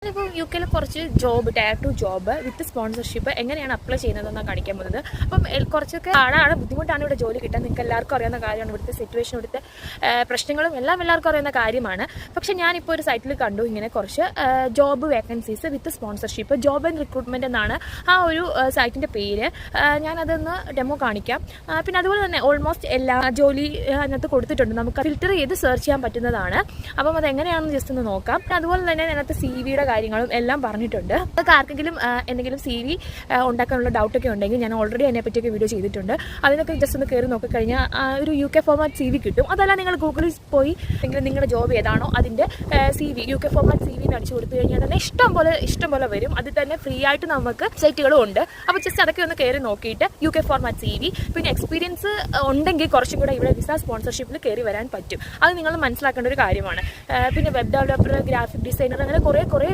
ഇപ്പോൾ യു കെയിൽ കുറച്ച് job tier 2 job with sponsorship എങ്ങനെയാണ് അപ്ലൈ ചെയ്യുന്നതെന്നാണ് കാണിക്കാൻ പോകുന്നത്. അപ്പം കുറച്ചൊക്കെ പാടാണ്, ബുദ്ധിമുട്ടാണ് ഇവിടെ ജോലി കിട്ടാൻ. നിങ്ങൾക്ക് എല്ലാവർക്കും അറിയാവുന്ന കാര്യമാണ് ഇവിടുത്തെ സിറ്റുവേഷൻ, ഇവിടുത്തെ പ്രശ്നങ്ങളും എല്ലാവർക്കും അറിയാവുന്ന കാര്യമാണ്. പക്ഷേ ഞാനിപ്പോൾ ഒരു സൈറ്റിൽ കണ്ടു ഇങ്ങനെ കുറച്ച് job vacancies with sponsorship, job and recruitment എന്നാണ് ആ ഒരു സൈറ്റിൻ്റെ പേര്. ഞാനതൊന്ന് ഡെമോ കാണിക്കാം. പിന്നെ അതുപോലെ തന്നെ ഓൾമോസ്റ്റ് എല്ലാ ജോലി അതിനകത്ത് കൊടുത്തിട്ടുണ്ട്, നമുക്ക് ഫിൽറ്റർ ചെയ്ത് സെർച്ച് ചെയ്യാൻ പറ്റുന്നതാണ്. അപ്പം അതെങ്ങനെയാണെന്ന് ജസ്റ്റ് ഒന്ന് നോക്കാം. അതുപോലെ തന്നെ അതിനകത്ത് CV-യുടെ കാര്യങ്ങളും എല്ലാം പറഞ്ഞിട്ടുണ്ട്. അതൊക്കെ ആർക്കെങ്കിലും എന്തെങ്കിലും CV ഉണ്ടാക്കാനുള്ള ഡൗട്ടൊക്കെ ഉണ്ടെങ്കിൽ ഞാൻ ഓൾറെഡി അതിനെപ്പറ്റിയൊക്കെ വീഡിയോ ചെയ്തിട്ടുണ്ട്. അതിനൊക്കെ ജസ്റ്റ് ഒന്ന് കയറി നോക്കിക്കഴിഞ്ഞാൽ ഒരു UK ഫോർമാറ്റ് CV കിട്ടും. അതല്ല നിങ്ങൾ ഗൂഗിളിൽ പോയി എങ്കിലും നിങ്ങളുടെ ജോബ് ഏതാണോ അതിൻ്റെ CV UK ഫോർമാറ്റ് CV എന്ന് അടിച്ചു കൊടുത്തു കഴിഞ്ഞാൽ തന്നെ ഇഷ്ടം പോലെ വരും. അതിൽ തന്നെ ഫ്രീ ആയിട്ട് നമുക്ക് സൈറ്റുകളും ഉണ്ട്. അപ്പോൾ ജസ്റ്റ് അതൊക്കെ ഒന്ന് കയറി നോക്കിയിട്ട് UK ഫോർമാറ്റ് CV, പിന്നെ എക്സ്പീരിയൻസ് ഉണ്ടെങ്കിൽ കുറച്ചും കൂടെ ഇവിടെ വിസ സ്പോൺസർഷിപ്പിൽ കയറി വരാൻ പറ്റും. അത് നിങ്ങൾ മനസ്സിലാക്കേണ്ട ഒരു കാര്യമാണ്. പിന്നെ വെബ് ഡെവലപ്പർ, ഗ്രാഫിക് ഡിസൈനർ, അങ്ങനെ കുറേ